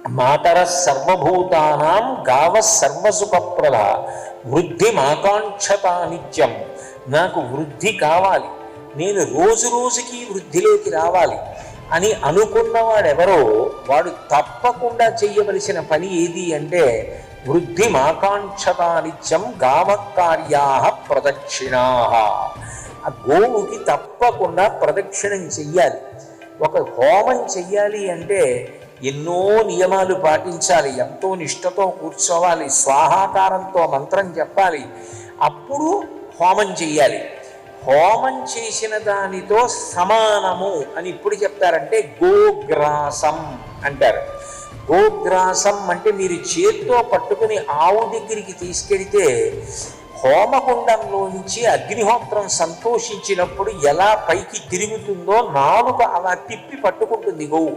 మాతర సర్వభూతానాం గావ సర్వసుఖప్రద వృద్ధిమాకాంక్షత నిత్యం. నాకు వృద్ధి కావాలి, నేను రోజు రోజుకి వృద్ధిలోకి రావాలి అని అనుకున్నవాడెవరో వాడు తప్పకుండా చెయ్యవలసిన పని ఏది అంటే వృద్ధిమాకాంక్షత నిత్యం గావకార్యా ప్రదక్షిణా. ఆ గోవుకి తప్పకుండా ప్రదక్షిణం చెయ్యాలి. ఒక హోమం చెయ్యాలి అంటే ఎన్నో నియమాలు పాటించాలి, ఎంతో నిష్ఠతో కూర్చోవాలి, స్వాహాకారంతో మంత్రం చెప్పాలి, అప్పుడు హోమం చెయ్యాలి. హోమం చేసిన దానితో సమానము అని ఇప్పుడు చెప్తారంటే గోగ్రాసం అంటారు. గోగ్రాసం అంటే మీరు చేత్తో పట్టుకుని ఆవు దగ్గరికి తీసుకెడితే హోమకుండంలోంచి అగ్నిహోత్రం సంతోషించినప్పుడు ఎలా పైకి తిరుగుతుందో నాలుక అలా తిప్పి పట్టుకుంటుంది గోవు.